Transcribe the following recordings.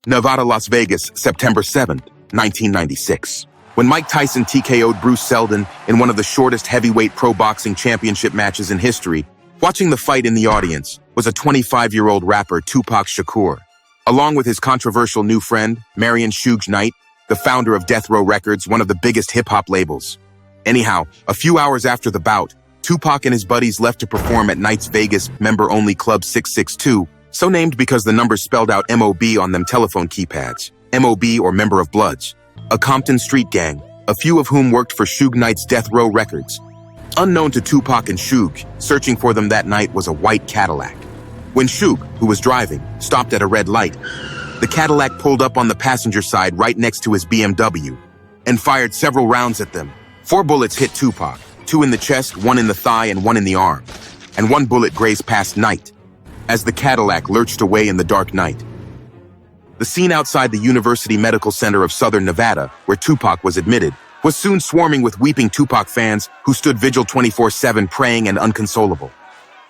Nevada, Las Vegas, September 7th, 1996. When Mike Tyson TKO'd Bruce Seldon in one of the shortest heavyweight pro boxing championship matches in history, watching the fight in the audience was a 25-year-old rapper, Tupac Shakur. Along with his controversial new friend, Marion Suge Knight, the founder of Death Row Records, one of the biggest hip-hop labels. Anyhow, a few hours after the bout, Tupac and his buddies left to perform at Knight's Vegas member-only Club 662, so named because the numbers spelled out M.O.B. on them telephone keypads, M.O.B. or Member of Bloods, a Compton street gang, a few of whom worked for Suge Knight's Death Row Records. Unknown to Tupac and Suge, searching for them that night was a white Cadillac. When Suge, who was driving, stopped at a red light, the Cadillac pulled up on the passenger side right next to his BMW and fired several rounds at them. 4 bullets hit Tupac, 2 in the chest, 1 in the thigh, and 1 in the arm, and 1 bullet grazed past Knight as the Cadillac lurched away in the dark night. The scene outside the University Medical Center of Southern Nevada, where Tupac was admitted, was soon swarming with weeping Tupac fans who stood vigil 24/7 praying and unconsolable.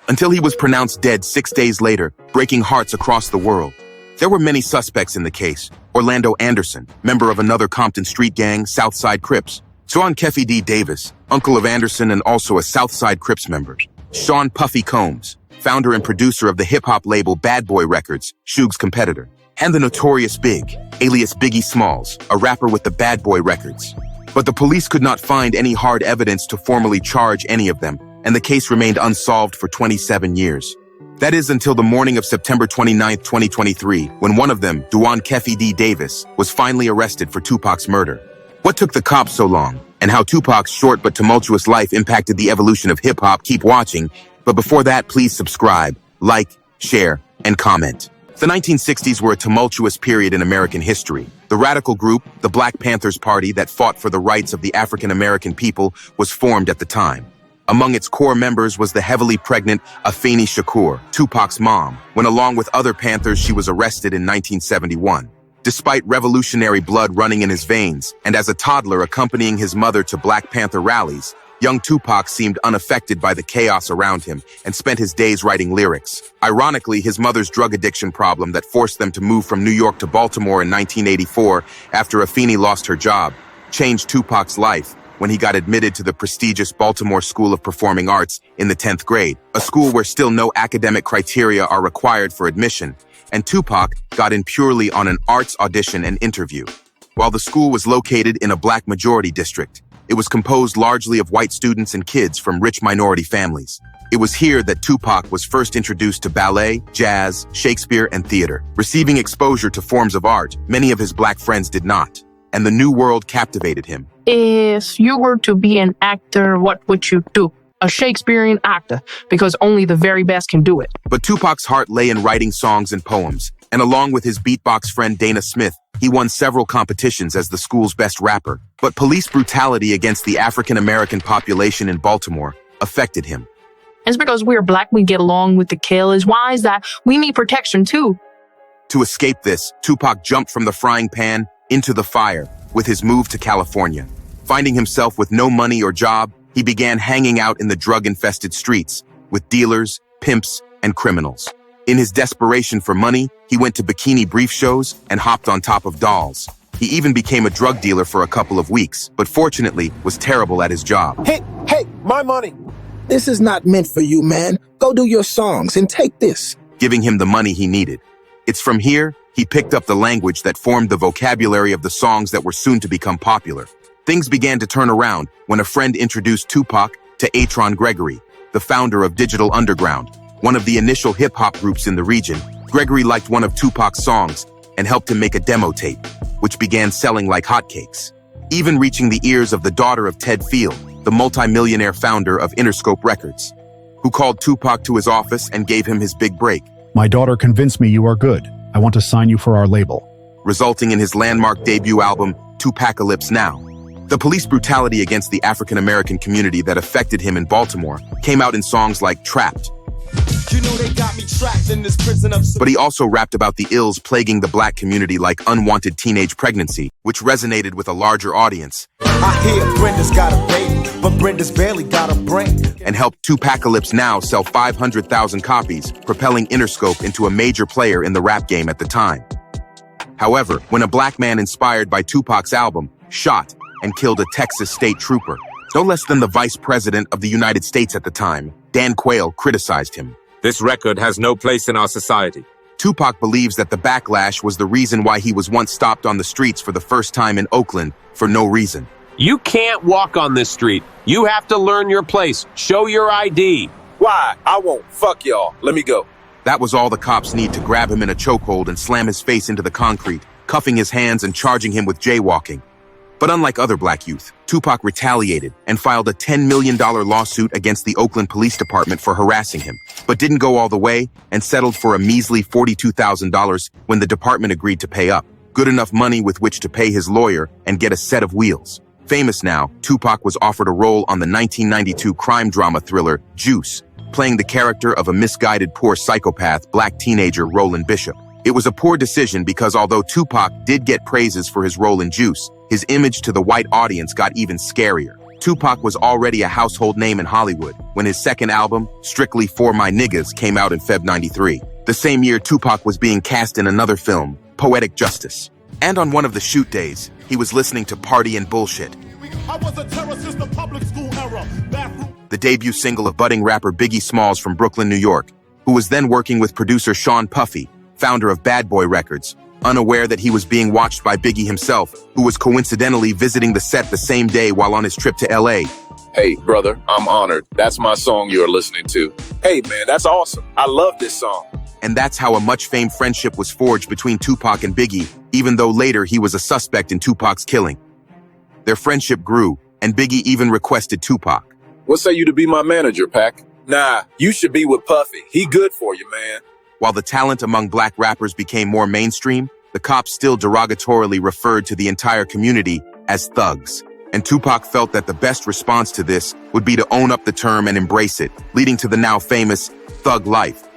Until he was pronounced dead 6 days later, breaking hearts across the world. There were many suspects in the case. Orlando Anderson, member of another Compton street gang, Southside Crips. Sean Keffy D. Davis, uncle of Anderson and also a Southside Crips member. Sean Puffy Combs, founder and producer of the hip-hop label Bad Boy Records, Suge's competitor. And the notorious Big, alias Biggie Smalls, a rapper with the Bad Boy Records. But the police could not find any hard evidence to formally charge any of them, and the case remained unsolved for 27 years. That is until the morning of September 29, 2023, when one of them, Duane Keffy D. Davis, was finally arrested for Tupac's murder. What took the cops so long, and how Tupac's short but tumultuous life impacted the evolution of hip-hop, keep watching. But before that, please subscribe, like, share, and comment. The 1960s were a tumultuous period in American history. The radical group, the Black Panthers Party that fought for the rights of the African-American people, was formed at the time. Among its core members was the heavily pregnant Afeni Shakur, Tupac's mom, when along with other Panthers she was arrested in 1971. Despite revolutionary blood running in his veins, and as a toddler accompanying his mother to Black Panther rallies, young Tupac seemed unaffected by the chaos around him and spent his days writing lyrics. Ironically, his mother's drug addiction problem that forced them to move from New York to Baltimore in 1984 after Afeni lost her job changed Tupac's life when he got admitted to the prestigious Baltimore School of Performing Arts in the 10th grade, a school where still no academic criteria are required for admission, and Tupac got in purely on an arts audition and interview. While the school was located in a Black majority district, it was composed largely of white students and kids from rich minority families. It was here that Tupac was first introduced to ballet, jazz, Shakespeare, and theater. Receiving exposure to forms of art, many of his Black friends did not, and the new world captivated him. If you were to be an actor, what would you do? A Shakespearean actor, because only the very best can do it. But Tupac's heart lay in writing songs and poems, and along with his beatbox friend Dana Smith, he won several competitions as the school's best rapper. But police brutality against the African-American population in Baltimore affected him. It's because we're Black, we get along with the killers. Why is that? We need protection too. To escape this, Tupac jumped from the frying pan into the fire with his move to California. Finding himself with no money or job, he began hanging out in the drug-infested streets with dealers, pimps, and criminals. In his desperation for money, he went to bikini brief shows and hopped on top of dolls. He even became a drug dealer for a couple of weeks, but fortunately was terrible at his job. Hey, my money! This is not meant for you, man. Go do your songs and take this. Giving him the money he needed. It's from here he picked up the language that formed the vocabulary of the songs that were soon to become popular. Things began to turn around when a friend introduced Tupac to Atron Gregory, the founder of Digital Underground, one of the initial hip-hop groups in the region. Gregory liked one of Tupac's songs and helped him make a demo tape, which began selling like hotcakes, even reaching the ears of the daughter of Ted Field, the multimillionaire founder of Interscope Records, who called Tupac to his office and gave him his big break. My daughter convinced me you are good. I want to sign you for our label. Resulting in his landmark debut album, Tupacalypse Now. The police brutality against the African-American community that affected him in Baltimore came out in songs like Trapped. You know they got me trapped in this prison of... But he also rapped about the ills plaguing the Black community like unwanted teenage pregnancy, which resonated with a larger audience. I hear Brenda's got a baby, but Brenda's barely got a brain. And helped Tupacalypse Now sell 500,000 copies, propelling Interscope into a major player in the rap game at the time. However, when a black man inspired by Tupac's album shot and killed a Texas state trooper, no less than the vice president of the United States at the time, Dan Quayle, criticized him. This record has no place in our society. Tupac believes that the backlash was the reason why he was once stopped on the streets for the first time in Oakland for no reason. You can't walk on this street. You have to learn your place. Show your ID. Why? I won't. Fuck y'all. Let me go. That was all the cops need to grab him in a chokehold and slam his face into the concrete, cuffing his hands and charging him with jaywalking. But unlike other black youth, Tupac retaliated and filed a $10 million lawsuit against the Oakland Police Department for harassing him, but didn't go all the way and settled for a measly $42,000 when the department agreed to pay up. Good enough money with which to pay his lawyer and get a set of wheels. Famous now, Tupac was offered a role on the 1992 crime drama thriller Juice, playing the character of a misguided poor psychopath black teenager Roland Bishop. It was a poor decision because although Tupac did get praises for his role in Juice, his image to the white audience got even scarier. Tupac was already a household name in Hollywood when his second album, Strictly For My Niggas, came out in Feb '93. The same year, Tupac was being cast in another film, Poetic Justice. And on one of the shoot days, he was listening to Party and Bullshit, I was a terror since the public school era. the debut single of budding rapper Biggie Smalls from Brooklyn, New York, who was then working with producer Sean Puffy, founder of Bad Boy Records, unaware that he was being watched by Biggie himself, who was coincidentally visiting the set the same day while on his trip to LA. Hey, brother, I'm honored. That's my song you're listening to. Hey, man, that's awesome. I love this song. And that's how a much-famed friendship was forged between Tupac and Biggie, even though later he was a suspect in Tupac's killing. Their friendship grew, and Biggie even requested Tupac. What say you to be my manager, Pac? Nah, you should be with Puffy. He good for you, man. While the talent among black rappers became more mainstream, the cops still derogatorily referred to the entire community as thugs. And Tupac felt that the best response to this would be to own up the term and embrace it, leading to the now famous thug life.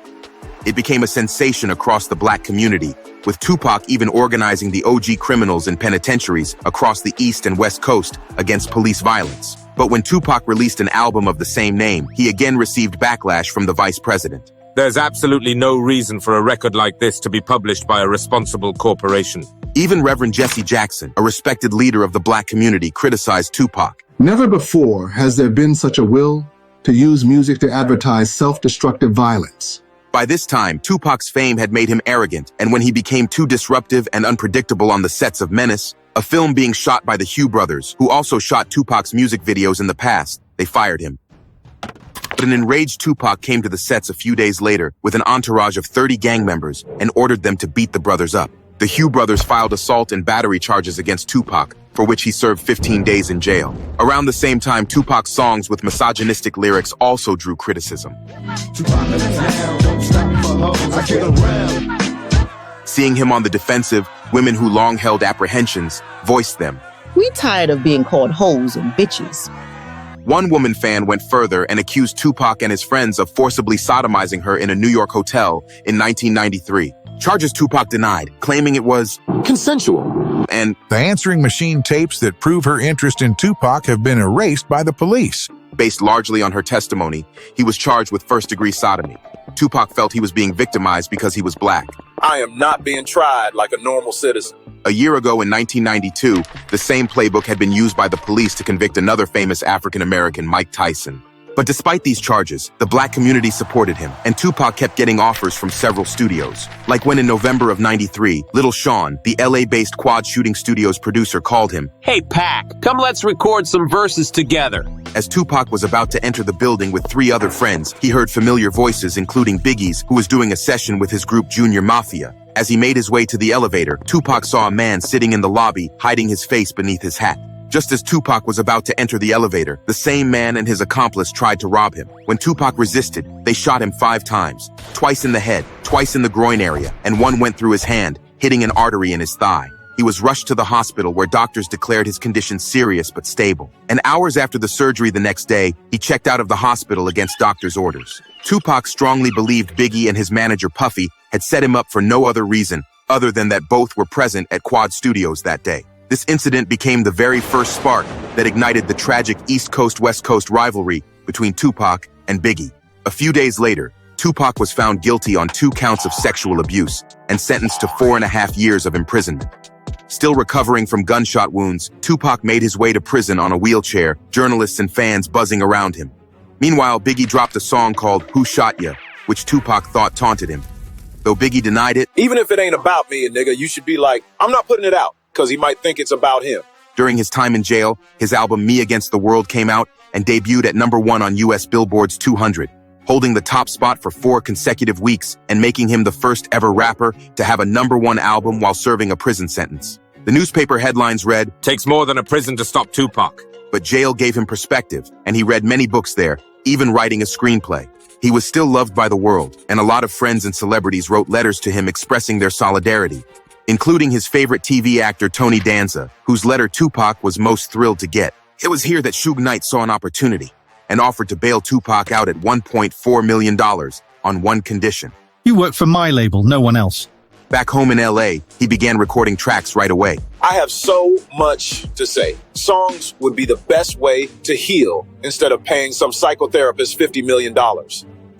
It became a sensation across the black community, with Tupac even organizing the OG criminals in penitentiaries across the East and West Coast against police violence. But when Tupac released an album of the same name, he again received backlash from the vice president. There's absolutely no reason for a record like this to be published by a responsible corporation. Even Reverend Jesse Jackson, a respected leader of the black community, criticized Tupac. Never before has there been such a will to use music to advertise self-destructive violence. By this time, Tupac's fame had made him arrogant, and when he became too disruptive and unpredictable on the sets of Menace, a film being shot by the Hugh brothers, who also shot Tupac's music videos in the past, they fired him. But an enraged Tupac came to the sets a few days later with an entourage of 30 gang members and ordered them to beat the brothers up. The Hugh brothers filed assault and battery charges against Tupac, for which he served 15 days in jail. Around the same time, Tupac's songs with misogynistic lyrics also drew criticism. Seeing him on the defensive, women who long held apprehensions voiced them. We tired of being called hoes and bitches. One woman fan went further and accused Tupac and his friends of forcibly sodomizing her in a New York hotel in 1993. Charges Tupac denied, claiming it was consensual. And the answering machine tapes that prove her interest in Tupac have been erased by the police. Based largely on her testimony, he was charged with first-degree sodomy. Tupac felt he was being victimized because he was black. I am not being tried like a normal citizen. A year ago in 1992, the same playbook had been used by the police to convict another famous African-American, Mike Tyson. But despite these charges, the black community supported him, and Tupac kept getting offers from several studios. Like when in November of '93, Little Sean, the LA-based Quad Shooting Studios producer, called him. Hey, Pac, come let's record some verses together. As Tupac was about to enter the building with 3 other friends, he heard familiar voices, including Biggie's, who was doing a session with his group Junior Mafia. As he made his way to the elevator, Tupac saw a man sitting in the lobby, hiding his face beneath his hat. Just as Tupac was about to enter the elevator, the same man and his accomplice tried to rob him. When Tupac resisted, they shot him 5 times, twice in the head, twice in the groin area, and one went through his hand, hitting an artery in his thigh. He was rushed to the hospital where doctors declared his condition serious but stable. And hours after the surgery the next day, he checked out of the hospital against doctors' orders. Tupac strongly believed Biggie and his manager Puffy had set him up for no other reason other than that both were present at Quad Studios that day. This incident became the very first spark that ignited the tragic East Coast-West Coast rivalry between Tupac and Biggie. A few days later, Tupac was found guilty on 2 counts of sexual abuse and sentenced to 4.5 years of imprisonment. Still recovering from gunshot wounds, Tupac made his way to prison on a wheelchair, journalists and fans buzzing around him. Meanwhile, Biggie dropped a song called Who Shot Ya, which Tupac thought taunted him. Though Biggie denied it, even if it ain't about me, nigga, you should be like, I'm not putting it out, because he might think it's about him. During his time in jail, his album Me Against the World came out and debuted at #1 on US Billboard's 200, holding the top spot for 4 consecutive weeks and making him the first ever rapper to have a #1 album while serving a prison sentence. The newspaper headlines read, "Takes more than a prison to stop Tupac." But jail gave him perspective, and he read many books there, even writing a screenplay. He was still loved by the world, and a lot of friends and celebrities wrote letters to him expressing their solidarity, including his favorite TV actor Tony Danza, whose letter Tupac was most thrilled to get. It was here that Suge Knight saw an opportunity and offered to bail Tupac out at $1.4 million on one condition. You work for my label, no one else. Back home in LA, he began recording tracks right away. I have so much to say. Songs would be the best way to heal instead of paying some psychotherapist $50 million.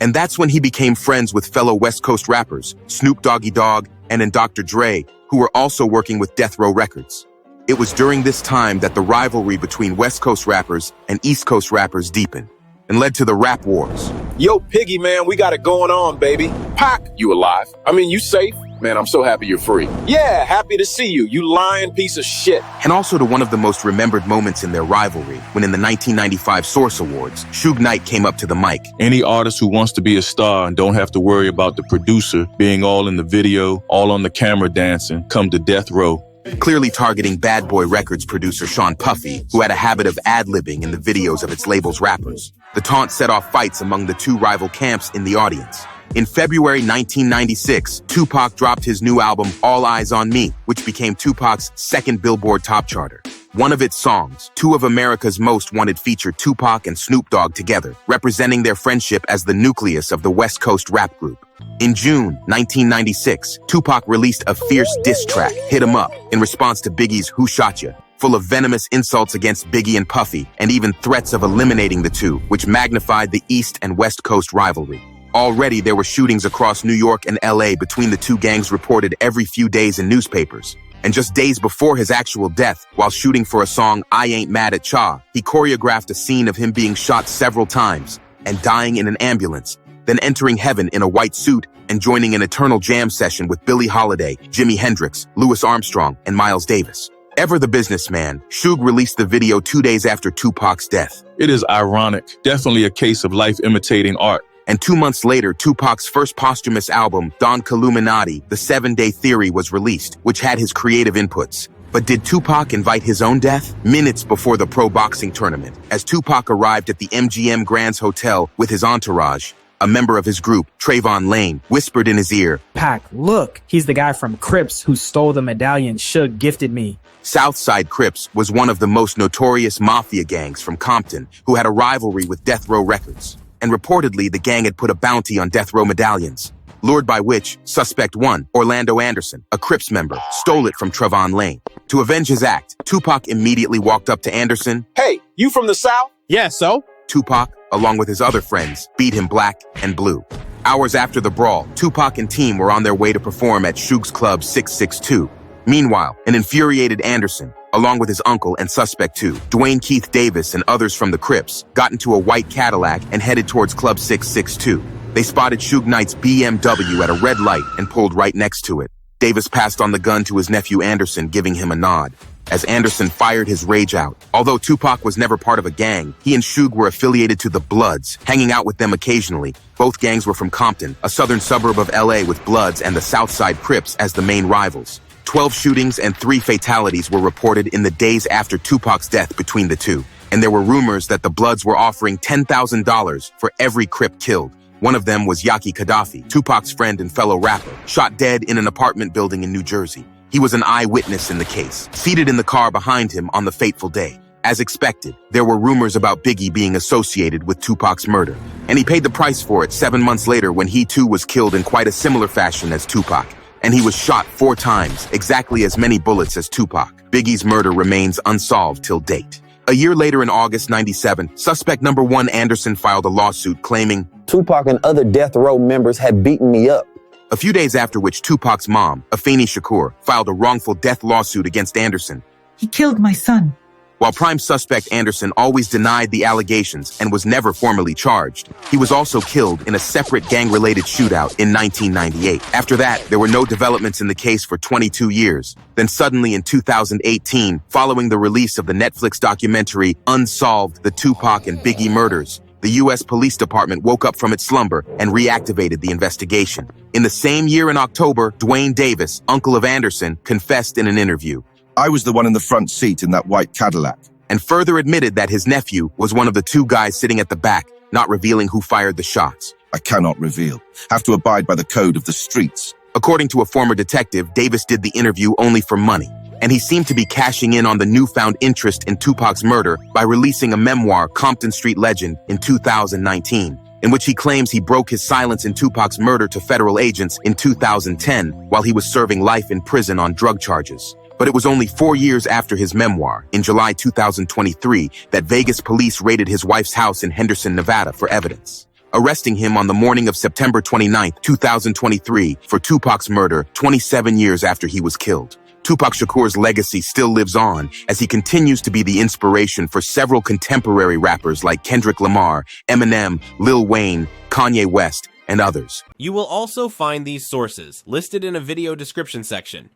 And that's when he became friends with fellow West Coast rappers, Snoop Dogg, and Dr. Dre, who were also working with Death Row Records. It was during this time that the rivalry between West Coast rappers and East Coast rappers deepened and led to the rap wars. Yo, Piggy, man, we got it going on, baby. Pac, you alive? I mean, you safe? Man, I'm so happy you're free. Yeah, happy to see you, you lying piece of shit. And also to one of the most remembered moments in their rivalry, when in the 1995 Source Awards, Suge Knight came up to the mic. Any artist who wants to be a star and don't have to worry about the producer being all in the video, all on the camera dancing, come to Death Row. Clearly targeting Bad Boy Records producer Sean Puffy, who had a habit of ad-libbing in the videos of its label's rappers. The taunt set off fights among the 2 rival camps in the audience. In February 1996, Tupac dropped his new album, All Eyez on Me, which became Tupac's 2nd Billboard top charter. One of its songs, 2 of America's Most Wanted, featured Tupac and Snoop Dogg together, representing their friendship as the nucleus of the West Coast rap group. In June 1996, Tupac released a fierce diss track, Hit 'Em Up, in response to Biggie's Who Shot Ya?, full of venomous insults against Biggie and Puffy, and even threats of eliminating the two, which magnified the East and West Coast rivalry. Already, there were shootings across New York and LA between the 2 gangs reported every few days in newspapers. And just days before his actual death, while shooting for a song, I Ain't Mad at Cha, he choreographed a scene of him being shot several times and dying in an ambulance, then entering heaven in a white suit and joining an eternal jam session with Billie Holiday, Jimi Hendrix, Louis Armstrong, and Miles Davis. Ever the businessman, Suge released the video 2 days after Tupac's death. It is ironic, definitely a case of life imitating art. And 2 months later, Tupac's first posthumous album, Don Killuminati, The 7-Day Theory, was released, which had his creative inputs. But did Tupac invite his own death? Minutes before the pro boxing tournament, as Tupac arrived at the MGM Grand's Hotel with his entourage, a member of his group, Trayvon Lane, whispered in his ear, "Pac, look, he's the guy from Crips who stole the medallion Suge gifted me." Southside Crips was one of the most notorious mafia gangs from Compton who had a rivalry with Death Row Records. And reportedly, the gang had put a bounty on Death Row medallions, lured by which Suspect 1, Orlando Anderson, a Crips member, stole it from Trayvon Lane. To avenge his act, Tupac immediately walked up to Anderson. Hey, you from the South? Yeah, so? Tupac, along with his other friends, beat him black and blue. Hours after the brawl, Tupac and team were on their way to perform at Suge's Club 662. Meanwhile, an infuriated Anderson, along with his uncle and Suspect 2, Dwayne Keith Davis and others from the Crips, got into a white Cadillac and headed towards Club 662. They spotted Suge Knight's BMW at a red light and pulled right next to it. Davis passed on the gun to his nephew Anderson, giving him a nod. As Anderson fired his rage out, although Tupac was never part of a gang, he and Suge were affiliated to the Bloods, hanging out with them occasionally. Both gangs were from Compton, a southern suburb of LA, with Bloods and the Southside Crips as the main rivals. 12 shootings and 3 fatalities were reported in the days after Tupac's death between the two, and there were rumors that the Bloods were offering $10,000 for every Crip killed. One of them was Yaki Gaddafi, Tupac's friend and fellow rapper, shot dead in an apartment building in New Jersey. He was an eyewitness in the case, seated in the car behind him on the fateful day. As expected, there were rumors about Biggie being associated with Tupac's murder, and he paid the price for it 7 months later when he too was killed in quite a similar fashion as Tupac. And he was shot 4 times, exactly as many bullets as Tupac. Biggie's murder remains unsolved till date. A year later in August 97, suspect number 1 Anderson filed a lawsuit claiming Tupac and other death row members had beaten me up. A few days after which Tupac's mom, Eyez Shakur, filed a wrongful death lawsuit against Anderson. He killed my son. While prime suspect Anderson always denied the allegations and was never formally charged, he was also killed in a separate gang-related shootout in 1998. After that, there were no developments in the case for 22 years. Then suddenly in 2018, following the release of the Netflix documentary Unsolved: The Tupac and Biggie Murders, the U.S. Police Department woke up from its slumber and reactivated the investigation. In the same year in October, Dwayne Davis, uncle of Anderson, confessed in an interview. I was the one in the front seat in that white Cadillac. And further admitted that his nephew was one of the 2 guys sitting at the back, not revealing who fired the shots. I cannot reveal. Have to abide by the code of the streets. According to a former detective, Davis did the interview only for money, and he seemed to be cashing in on the newfound interest in Tupac's murder by releasing a memoir, Compton Street Legend, in 2019, in which he claims he broke his silence in Tupac's murder to federal agents in 2010 while he was serving life in prison on drug charges. But it was only 4 years after his memoir, in July 2023, that Vegas police raided his wife's house in Henderson, Nevada for evidence, arresting him on the morning of September 29, 2023, for Tupac's murder 27 years after he was killed. Tupac Shakur's legacy still lives on as he continues to be the inspiration for several contemporary rappers like Kendrick Lamar, Eminem, Lil Wayne, Kanye West, and others. You will also find these sources listed in a video description section.